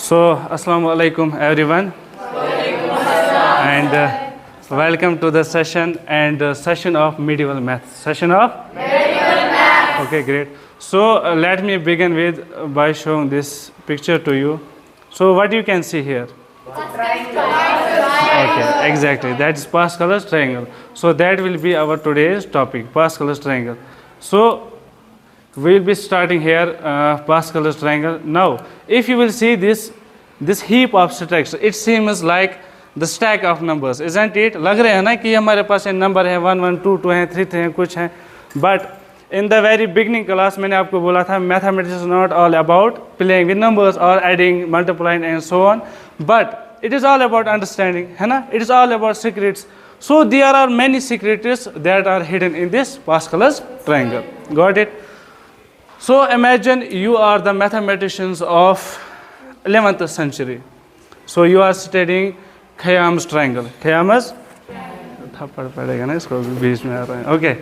So, Assalamu alaikum everyone, and welcome to the session session of medieval math. Session of medieval math. Okay, great. So let me begin with by showing this picture to you. So what you can see here? Okay, exactly. That is Pascal's triangle. So that will be our today's topic, Pascal's triangle. So we will be starting here Pascal's triangle. Now, if you will see this heap of stacks, it seems like the stack of numbers, isn't it? लग रहे हैं ना कि हमारे पास number है 1 1 2 2 हैं 3 3 हैं कुछ हैं. But in the very beginning class मैंने आपको बोला था mathematics is not all about playing with numbers or adding, multiplying and so on, but it is all about understanding, है ना? It is all about secrets. So there are many secrets that are hidden in this Pascal's triangle. Got it? So imagine you are the mathematicians of 11th century. So you are studying Khayyam's triangle. Khayyam's थप्पड़ पड़ेगा ना इसको बीच में आ रहा है. Okay.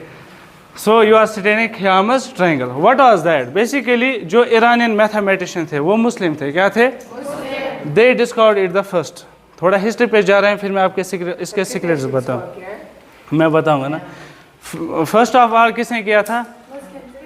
So you are studying Khayyam's triangle. What was that? Basically जो Iranian mathematician थे वो मुस्लिम थे. क्या थे? They discovered it the first. थोड़ा हिस्ट्री पे जा रहे हैं फिर मैं आपके इसके सीक्रेट्स बताऊँ. मैं बताऊँगा ना. फर्स्ट ऑफ ऑल किसने किया था?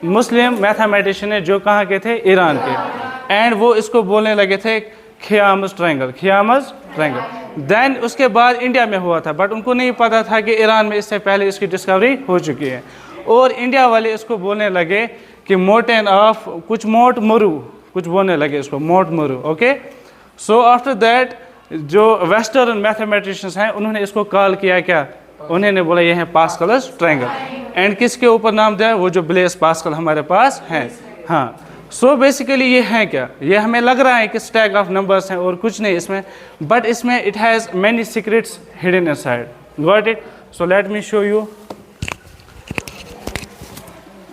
मुस्लिम मैथमेटिशियन ने जो कहाँ के थे? ईरान के. एंड वो इसको बोलने लगे थे खियामस ट्रायंगल, खियामस ट्रायंगल. देन उसके बाद इंडिया में हुआ था, बट उनको नहीं पता था कि ईरान में इससे पहले इसकी डिस्कवरी हो चुकी है. और इंडिया वाले इसको बोलने लगे कि मोटेन ऑफ कुछ मोट मरु, कुछ बोलने लगे इसको मोट मरु. ओके. सो आफ्टर दैट जो वेस्टर्न मैथमेटिशियंस हैं उन्होंने इसको कॉल किया क्या? उन्होंने बोला ये है पास्कल्स ट्रायंगल. एंड किसके ऊपर नाम दिया? वो जो ब्लेस पास्कल हमारे पास हैं. हाँ. सो बेसिकली ये है क्या? ये हमें लग रहा है कि स्टैक ऑफ नंबर्स हैं और कुछ नहीं इसमें, बट इसमें it has many secrets hidden inside. Got it? So let me show you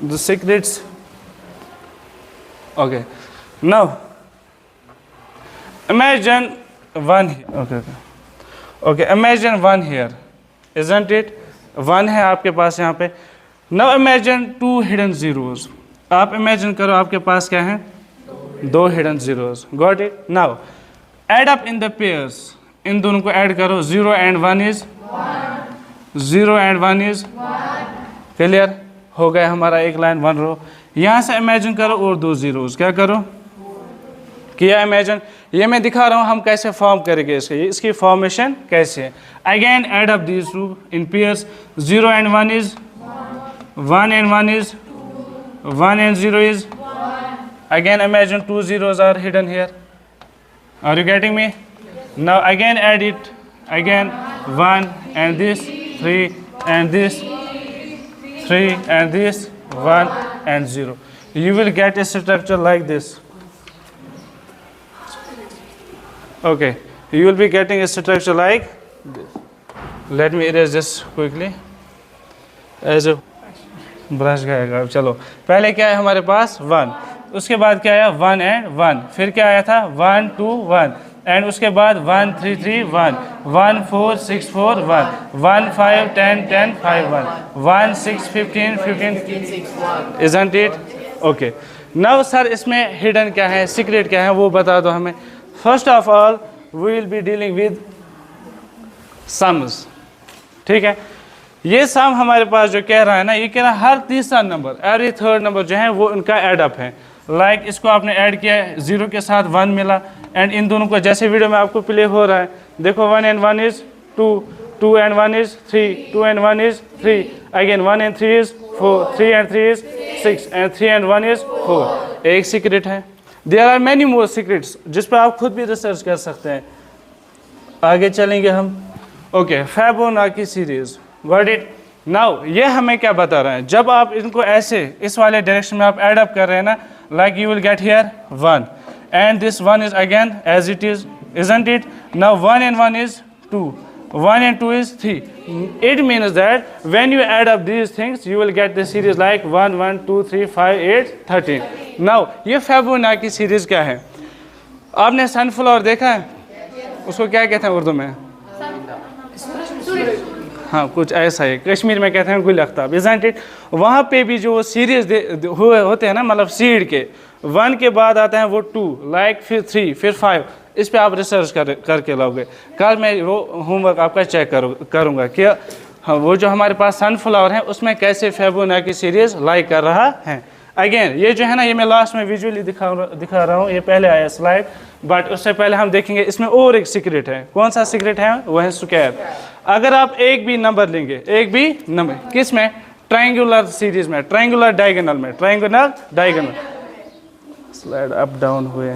the secrets. Okay. Now imagine one here. Okay, imagine one here, isn't it? One है आपके पास यहाँ पे. Now imagine two hidden zeros. आप imagine करो आपके पास क्या है? दो hidden zeros. Got it? Now add up in the pairs. इन दोनों को add करो. 0 and 1 is 0 and 1 is clear. हो गया हमारा एक लाइन 1 रो. यहाँ से imagine करो और दो zeros. क्या करो? किया इमेजिन. ये मैं दिखा रहा हूँ हम कैसे फॉर्म करेंगे इसकी फॉर्मेशन कैसे है. Again add up these two in pairs. 0 and 1 is 1 and 1 is 1 and 0 is. Again imagine two zeros are hidden here. Are you getting me? Now again add it. Again 1 and this 3 and this 3 and this 1 and 0. You will get a structure like this. Okay, you will be getting a structure like this. Let me erase this quickly. As a brush गएगा. चलो पहले क्या है हमारे पास 1, उसके बाद क्या आया 1 and 1, फिर क्या आया था 1 2 1 एंड उसके बाद 1 3 3 1 1 4 6 4 1 1 5 10 10 5 1 1 6 15 15 isn't it? Okay. Now sir इसमें हिडन क्या है, सीक्रेट क्या है वो बता दो हमें. First of all, we will be dealing with sums. ठीक है. ये सम हमारे पास जो कह रहा है ना, ये कह रहा है हर तीसरा नंबर, एवरी थर्ड नंबर जो है वो उनका एड अप है. लाइक इसको आपने ऐड किया है, 0 के साथ 1 मिला एंड इन दोनों को जैसे वीडियो में आपको प्ले हो रहा है देखो 1 and 1 is 2, 2 and 1 is 3, 2 and 1 is 3, again 1 and 3 is 4, 3 and 3 is 6 and 3 and 1 is 4. एक सीक्रेट है. There are many more secrets जिस पर आप खुद भी रिसर्च कर सकते हैं. आगे चलेंगे हम. Okay. Fibonacci series. Got it? Now ये हमें क्या बता रहा है? जब आप इनको ऐसे इस वाले डायरेक्शन में आप एड अप कर रहे हैं ना, like you will get here 1 and this 1 is again as it is, isn't it? Now 1 and 1 is 2, 1 and 2 is 3. It means that when you add up these things you will get the series like 1 1 2 3 5 8 13. Now ये Fibonacci series क्या है? आपने sunflower देखा है? उसको क्या कहते हैं उर्दू में? हाँ कुछ ऐसा है. कश्मीर में कहते हैं गुल अख्ताब. isn't it? वहाँ पे भी जो सीरीज हुए होते हैं ना, मतलब सीड के 1 के बाद आता है वो 2, लाइक फिर 3 फिर 5 इस पे आप रिसर्च करके लाओगे। कल मैं वो होमवर्क आपका चेक करूँगा कि हाँ, वो जो हमारे पास सनफ्लावर है उसमें कैसे फिबोनाची सीरीज लाइक कर रहा है। अगेन ये जो है ना, ये मैं लास्ट में विजुअली दिखा रहा हूँ, ये पहले आया स्लाइड, बट उससे पहले हम देखेंगे इसमें और एक सीक्रेट है। कौन सा सीक्रेट है? वो है स्क्वायर। अगर आप एक भी नंबर लेंगे, एक भी नंबर किस में? ट्रायंगुलर सीरीज में, ट्रायंगुलर डायगोनल में, triangular diagonal. Slide up down हुए,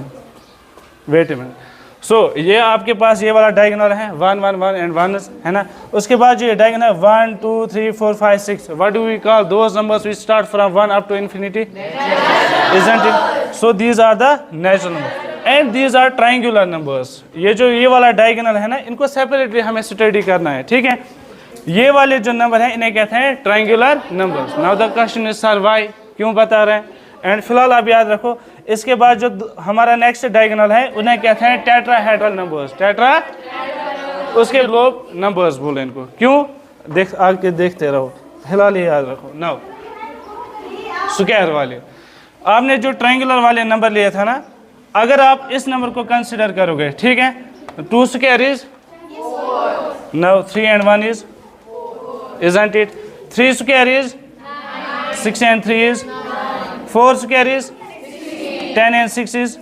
वेट ए मिनट। सो ये आपके पास ये वाला डायगोनल है 1 1 1 एंड 1 है ना। उसके बाद जो ये diagonal 1 2 3 4 5 6, what do we call those numbers which start from 1 up to infinity? Isn't it? So these are the natural number and these are triangular numbers. ये जो ये वाला डायगोनल है ना, इनको सेपरेटली हमें स्टडी करना है, ठीक है। ये वाले जो नंबर हैं इन्हें कहते हैं triangular numbers. Now the question is sir why, क्यों बता रहे हैं? एंड फिलहाल आप याद रखो, इसके बाद जो हमारा नेक्स्ट डायगोनल है उन्हें कहते हैं टेट्राहेड्रल नंबर्स। टेट्रा, उसके लोग नंबर्स बोले इनको, क्यों? आगे देखते रहो, फिलहाल ये याद रखो। नाउ स्क्वायर वाले, आपने जो ट्रायंगुलर वाले नंबर लिया था ना, अगर आप इस नंबर को कंसिडर करोगे, ठीक है, 2 square is, now 3 and 1 is, isn't it? 3 square is 6 and 3 is, 4 square is 10 and 6 is,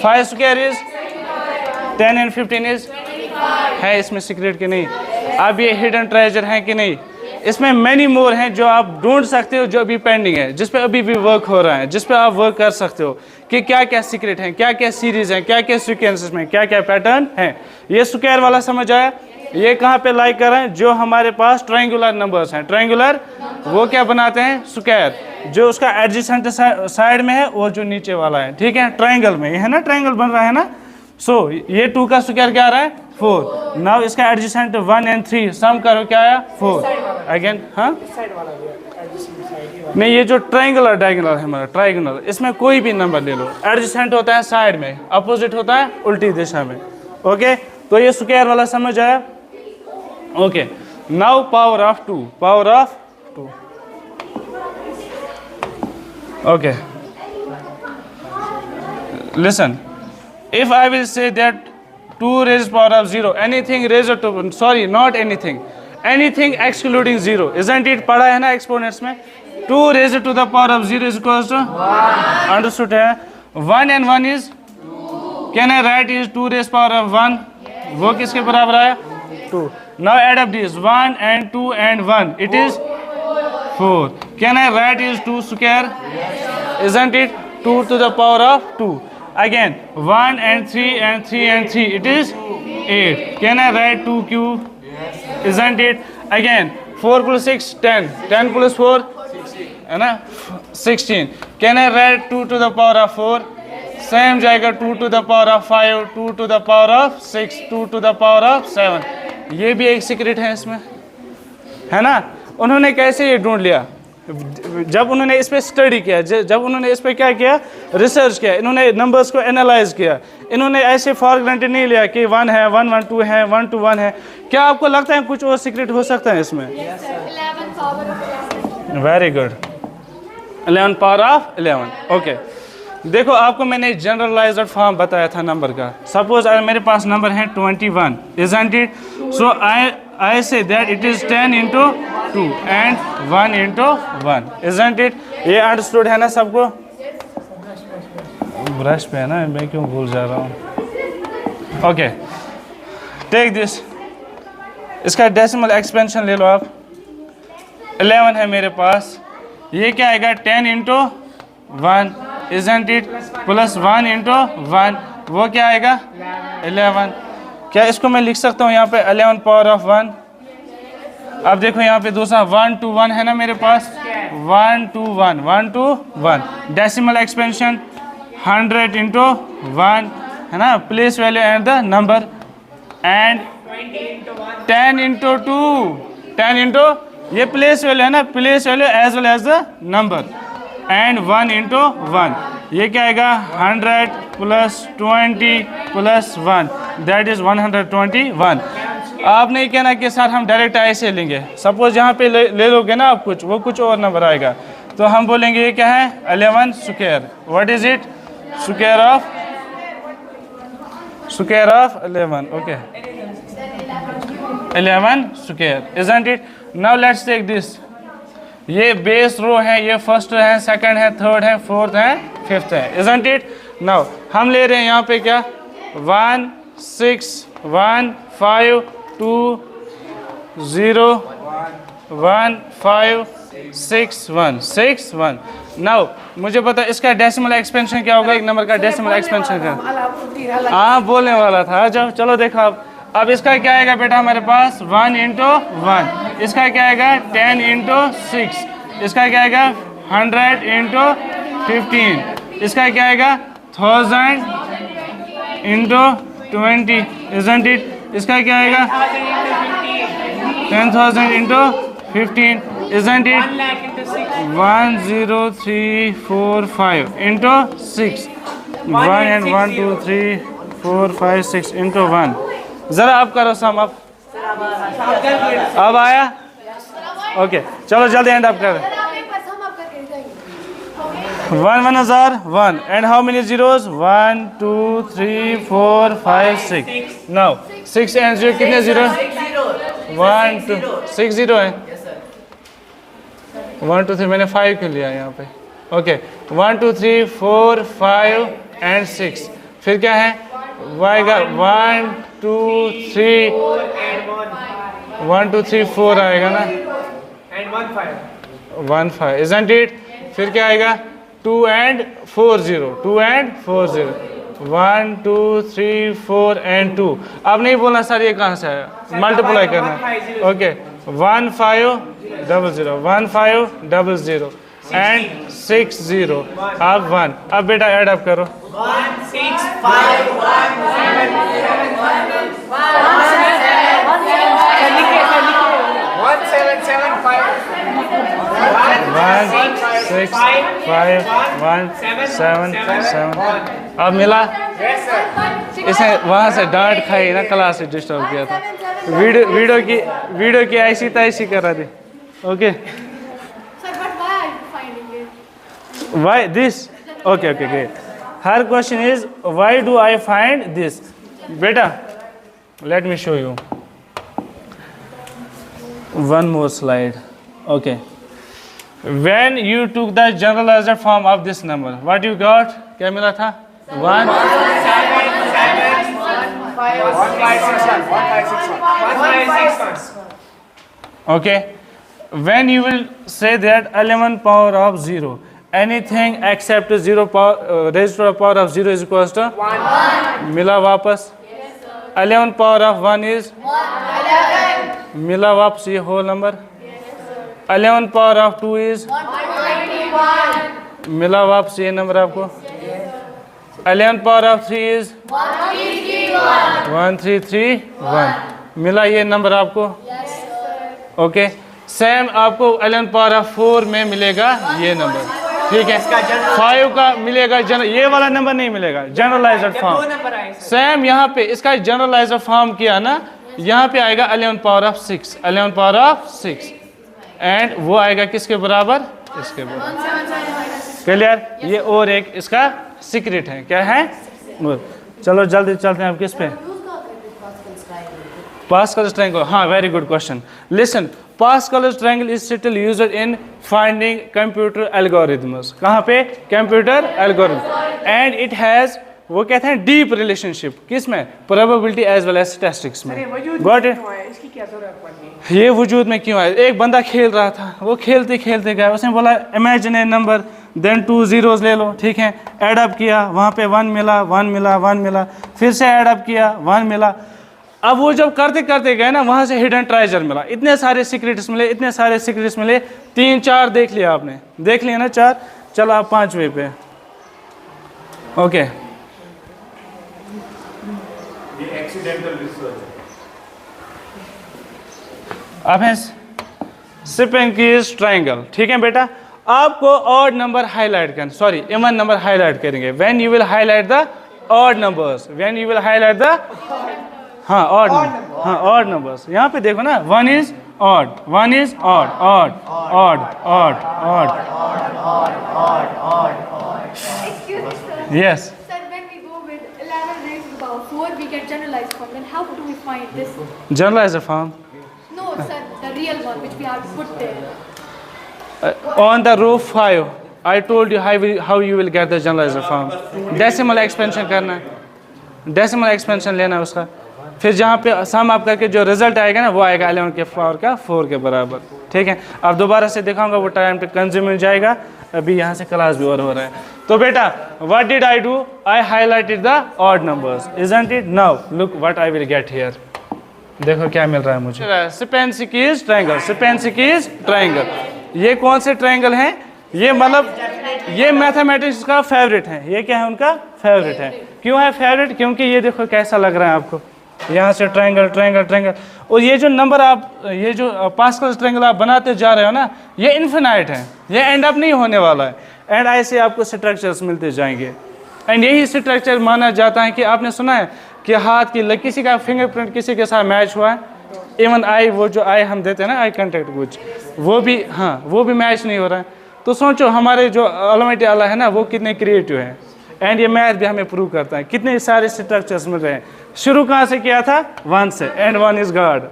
5 square is 10 and 15 is। है इसमें सीक्रेट कि नहीं? अब ये हिडन ट्रेजर है कि नहीं? इसमें मैनी मोर हैं जो आप ढूंढ सकते हो, जो अभी पेंडिंग है, जिस पे अभी भी वर्क हो रहा है, जिस पे आप वर्क कर सकते हो कि क्या क्या सीक्रेट हैं, क्या क्या सीरीज हैं, क्या क्या सीक्वेंसेस में क्या क्या पैटर्न हैं। ये स्क्वायर वाला समझ आया? ये कहाँ पे लाइक कर रहे हैं? जो हमारे पास ट्रायंगुलर नंबर्स हैं, ट्रायंगुलर वो क्या बनाते हैं? स्क्वायर। जो उसका एडजेसेंट साइड में है और जो नीचे वाला है, ठीक है, ट्रायंगल में, ये है ना, ट्रायंगल बन रहा है ना। सो ये 2 का स्क्वायर क्या आ रहा है? 4। नाउ इसका एडजेसेंट 1 एंड 3 सम करो, क्या आया? 4। अगेन हाँ नहीं, ये जो ट्रायंगुलर डायगोनल है हमारा ट्रायंगुलर, इसमें कोई भी नंबर ले लो, एडजेसेंट होता है साइड में, अपोजिट होता है उल्टी दिशा में। ओके, तो ये स्क्वायर वाला समझ आया? Okay, now power of 2, power of 2। Okay, listen, if I will say that 2 raised power of 0, anything raised to, sorry, not anything, anything excluding 0, isn't it? पढ़ा है ना एक्सपोनेंट्स में? 2 raised to the power of 0 is equals to 1, understood है? 1 and 1 is, can I write is 2 raised power of 1, वो किसके बराबर आया? 2। Now add up this 1 and 2 and 1, it is 4. Can I write is 2 square? Isn't it? 2 to the power of 2. Again 1 and 3 and 3 and 3, it is 8. Can I write 2 cube? Isn't it? Again 4 plus 6 10, 10 plus 4 है ना 16. Can I write 2 to the power of 4? Same जाएगा 2 to the power of 5, 2 to the power of 6, 2 to the power of 7। ये भी एक secret है इसमें, है ना। उन्होंने कैसे ये ढूंढ लिया? जब उन्होंने इस पे स्टडी किया, जब उन्होंने इस पे क्या किया? रिसर्च किया, इन्होंने नंबर्स को एनालाइज किया। इन्होंने ऐसे फॉर ग्रांटेड नहीं लिया कि 1 है, 1 1 2 है, 1 2 1 है। क्या आपको लगता है कुछ और सीक्रेट हो सकता है इसमें? Very good, 11 power of 11। Okay, देखो आपको मैंने जनरलाइज्ड फॉर्म बताया था नंबर का। सपोज अगर मेरे पास नंबर है 21, isn't it? So I say that it is 10 into 2 and 1 into 1, isn't it? ये अंडरस्टूड है ना सबको? ब्रश पे है ना, मैं क्यों भूल जा रहा हूँ। ओके, टेक दिस, इसका डेसिमल एक्सपेंशन ले लो आप। 11 है मेरे पास, ये क्या आएगा? 10 into 1, isn't it? Plus 1 into 1, वो क्या आएगा? 11। क्या इसको मैं लिख सकता हूँ यहाँ पे 11 पावर ऑफ 1? अब देखो यहाँ पे दूसरा 1 to 1 है ना मेरे पास, 1 to 1, 1 to 1। Decimal expansion 100 into 1 है ना, place value and the number, and 10 into 2, 10 into ये प्लेस वैल्यू है ना, place value as well as the number, and 1 into 1, ये क्या आएगा? 100 प्लस 20 प्लस 1, दैट इज 121। आप नहीं कहना कि सर हम डायरेक्ट ऐसे लेंगे। सपोज यहाँ पे ले लोगे ना आप कुछ, वो कुछ और नंबर आएगा, तो हम बोलेंगे ये क्या है? 11 square. What is it? Square of square of 11. Okay, 11 square, isn't it? Now let's take this. ये बेस रो है, ये फर्स्ट है, सेकंड है, थर्ड है, फोर्थ है, फिफ्थ है, isn't it? Now हम ले रहे हैं यहाँ पे क्या 1 6 1 5 2 0 1 5 6 1 6 1. नाउ मुझे पता इसका डेसिमल एक्सपेंशन क्या होगा, एक नंबर का डेसिमल एक्सपेंशन क्या? हाँ बोलने वाला था, आ जाओ चलो देखो अब इसका क्या आएगा बेटा हमारे पास 1 इंटू 1, इसका क्या आएगा 10 इंटू 6, इसका क्या आएगा 100 इंटू 15, इसका क्या आएगा 1000 इंटू 20, isn't it? इसका क्या आएगा 10,000 into 15, isn't it? 10345 into 6, 1 and 1 2 3 4 5 6 into 1. जरा आप करो सम अब आया? ओके चलो जल्दी एंड अप कर. 1 1 हजार 1 and how many zeros? 1 2 3 4 5 6. Now 6 and 0 कितने जीरो? 1 2 6 जीरो है. 1 2 3 मैंने 5 क्यों लिया यहाँ पे? Okay 1 2 3 4 5 and 6. फिर क्या है? आएगा 1 2 3 1 2 3 4 आएगा ना, and 1 5, isn't it? फिर क्या आएगा 2 and 4 0, 2 and 4 0, 1 2 3 4 and 2. अब नहीं बोलना सर ये कहाँ से आया, मल्टीप्लाई करना. Okay 1 5 0 0 1 5 0 0 and 6 0. अब 1. अब बेटा ऐड अप करो. 1 6 5 1 7 7 अब मिला. इसे वहाँ से डांट खाई ना, क्लास से डिस्टर्ब किया था. वीडियो की ऐसी तैसी कर रहा थी. Okay why this? Okay great. Her question is why do I find this? Beta, let me show you one more slide. Okay, when you took the generalized form of this number, what you got? क्या मिला था? 1 okay, when you will say that 11 power of 0, anything except 0 power raised to the power of 0 is equals to 1. मिला वापस. 11 power of 1 is 11. मिला वापस ये whole number. 11 power of 2 is 121. मिला वापस ये नंबर आपको. 11 power of 3 is 1331. मिला ये नंबर आपको. ओके सेम आपको 11 पावर ऑफ 4 में मिलेगा ये नंबर. ठीक है 5 का मिलेगा ये वाला नंबर नहीं मिलेगा, जनरलाइज्ड फॉर्म. सेम यहाँ पे इसका जनरलाइज्ड फॉर्म किया ना, यहाँ पे आएगा 11 power of 6, 11 power of 6 and वो आएगा किसके बराबर? इसके बराबर. क्लियर? ये और एक इसका सीक्रेट है. क्या है? चलो जल्दी चलते हैं अब किस पे? Pascal's triangle. हाँ, very good question. Listen, Pascal's triangle is still used in finding computer algorithms. कहाँ पे? Computer algorithm. And it has वो कहते हैं deep relationship. किस में? Probability as well as statistics में. Got it? इसकी क्या जरूरत पड़ती? ये वजूद में क्यों आया? एक बंदा खेल रहा था, वो खेलते खेलते गया, उसने बोला imagine a number, then 2 zeros ले लो. ठीक है, एड अप किया, वहाँ पे 1 मिला, 1 मिला, 1 मिला, फिर से एड अप किया, 1 मिला. अब वो जब करते करते गए ना, वहाँ से हिडन ट्रेजर मिला. इतने सारे सीक्रेट्स मिले, इतने सारे सीक्रेट्स मिले. 3 4 देख लिया आपने, देख लिया ना 4. चलो आप 5वें पे. Okay accidental research. अब है स्पिंकीज ट्रायंगल. ठीक है बेटा, आपको ऑड नंबर हाईलाइट करना, सॉरी इवन नंबर हाईलाइट करेंगे. When you will highlight the odd numbers, when you will highlight the हाँ ऑड नंबर, हाँ ऑड नंबर्स. यहाँ पे देखो ना, 1 is odd, 1 is odd, odd odd odd odd. Yes Sir, when we go with 11 raised to the 4 we get generalized form. Then how do we find this? Generalizer form. No, sir, the real one which we have put there. On the row 5, I told you how you will get the generalizer form. Decimal expansion करना है, decimal expansion लेना है उसका, फिर जहाँ पे सम आप करके जो रिजल्ट आएगा ना वो आएगा 11 के पावर का 4 के बराबर, ठीक है। अब दोबारा से दिखाऊंगा, वो टाइम पे कंज्यूम हो जाएगा, अभी यहाँ से क्लास भी और हो रहा है। तो बेटा what did I do, I highlighted the odd numbers, isn't it. Now look what I will get here, देखो क्या मिल रहा है मुझे। Sipinski's ट्रायंगल, Sipinski's ट्रायंगल, ये कौन से ट्रायंगल हैं, ये मतलब ये मैथमेटिक्स का फेवरेट है, ये क्या है उनका फेवरेट है। क्यों है फेवरेट, क्योंकि ये देखो कैसा लग रहा है आपको, यहाँ से ट्रायंगल ट्रायंगल ट्रायंगल, और ये जो नंबर आप ये जो पास्कल्स ट्रायंगल आप बनाते जा रहे हो ना, ये इन्फिनाइट है, ये एंड अप नहीं होने वाला है, एंड ऐसे आपको स्ट्रक्चर्स मिलते जाएंगे। एंड यही स्ट्रक्चर माना जाता है कि आपने सुना है कि हाथ की किसी का फिंगरप्रिंट किसी के साथ मैच हुआ है, इवन आई, वो जो आई हम देते हैं ना आई कांटेक्ट कुछ, वो भी, हाँ वो भी मैच नहीं हो रहा है। तो सोचो हमारे जो ऑलमाइटी अल्लाह है ना वो कितने क्रिएटिव हैं, एंड ये मैथ भी हमें प्रूव करता है, कितने सारे स्ट्रक्चर्स मिल रहे हैं। शुरू कहाँ से किया था, 1 से, एंड 1 इज गॉड,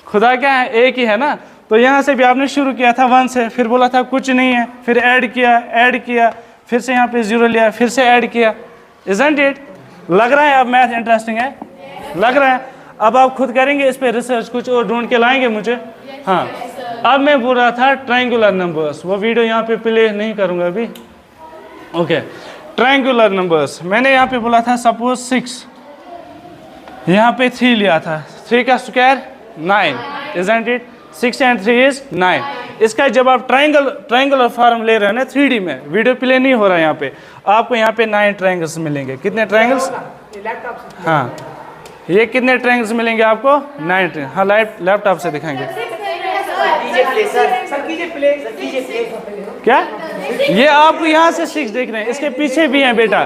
खुदा क्या है, एक ही है ना। तो यहाँ से भी आपने शुरू किया था 1 से, फिर बोला था कुछ नहीं है, फिर ऐड किया, फिर से यहाँ पे 0 लिया, फिर से ऐड किया, इजंट इट। लग रहा है अब मैथ इंटरेस्टिंग है, लग रहा है। अब आप खुद करेंगे इस पे रिसर्च, कुछ और ढूंढ के लाएंगे मुझे। हाँ, अब मैं बोल रहा था ट्रायंगुलर नंबर्स, वो वीडियो यहाँ पे प्ले नहीं करूँगा अभी। ओके, ट्रायंगुलर नंबर्स मैंने यहाँ पे बोला था सपोज 6, यहाँ पे 3 लिया था, 3 का square 9, isn't it. 6 and 3 is 9। इसका जब आप ट्रायंगुलर फॉर्म ले रहे हो ना 3D में, वीडियो प्ले नहीं हो रहा है यहाँ पे, आपको यहाँ पे 9 ट्रायंगल्स मिलेंगे। कितने ट्रायंगल्स, हाँ ये कितने ट्रायंगल्स मिलेंगे आपको, 9। हाँ लैपटॉप से दिखाएंगे क्या, ये आपको यहाँ से 6 देख रहे हैं, इसके पीछे भी हैं बेटा।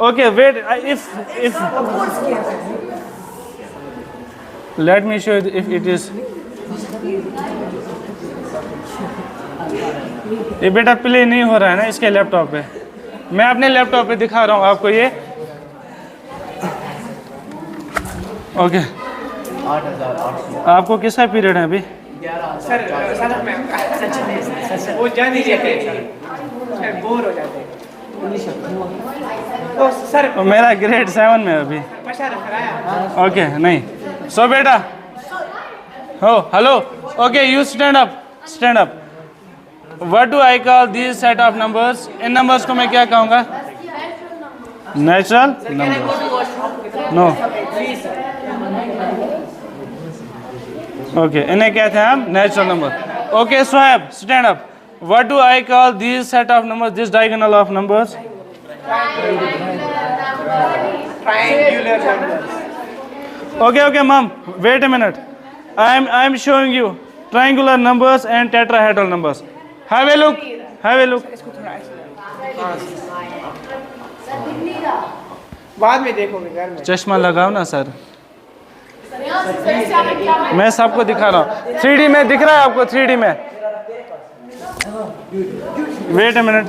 Okay wait, if let me show if it is, ये बेटा प्ले नहीं हो रहा है ना इसके लैपटॉप पे, मैं अपने लैपटॉप पे दिखा रहा हूँ आपको ये। ओके, आपको किसका पीरियड है अभी, सर वो जान ही जाते हैं, बोर हो जाते हैं। तो सर मेरा ग्रेड 7 में अभी। ओके नहीं, सो बेटा हो hello, okay you stand up. What do I call this set of numbers, in numbers को मैं क्या कहूँगा, नेचुरल नंबर। नो, ओके इन्हें कहते हैं हम natural number. Okay Sohaib stand up, what do I call this set of numbers, this diagonal of numbers, triangular numbers. Okay, mom. Wait a minute. I am showing you triangular numbers and tetrahedral numbers. Have a look. बाद में देखोगे घर में। चश्मा लगाओ ना sir, मैं सबको दिखा रहा हूँ। 3D में दिख रहा है आपको, 3D में। वेट अ मिनट,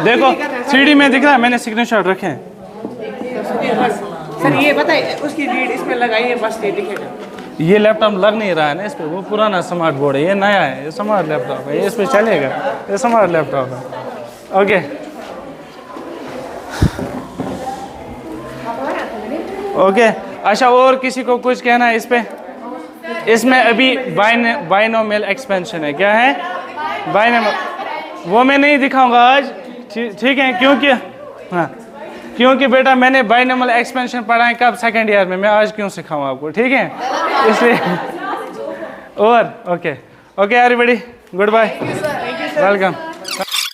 देखो 3D में दिख रहा है, मैंने स्क्रीनशॉट रखे हैं। सर ये बताइए उसकी रीड इसमें लगाइए, बस ये दिखेगा। ये लैपटॉप लग नहीं रहा है ना इस पे, वो पुराना स्मार्ट बोर्ड है, ये नया है, ये स्मार्ट लैपटॉप है, ये इस पे चलेगा, ये स्मार्ट लैपटॉप है। ओके ओके, अच्छा और किसी को कुछ कहना है इस पे, इसमें अभी बाइनोमियल एक्सपेंशन है, क्या है बाइनोमियल, वो मैं नहीं दिखाऊंगा आज, ठीक है, क्योंकि हाँ क्योंकि बेटा मैंने बाइनोमियल एक्सपेंशन पढ़ा है कब, सेकंड ईयर में, मैं आज क्यों सिखाऊं आपको, ठीक है, इसलिए और okay everybody good bye, welcome.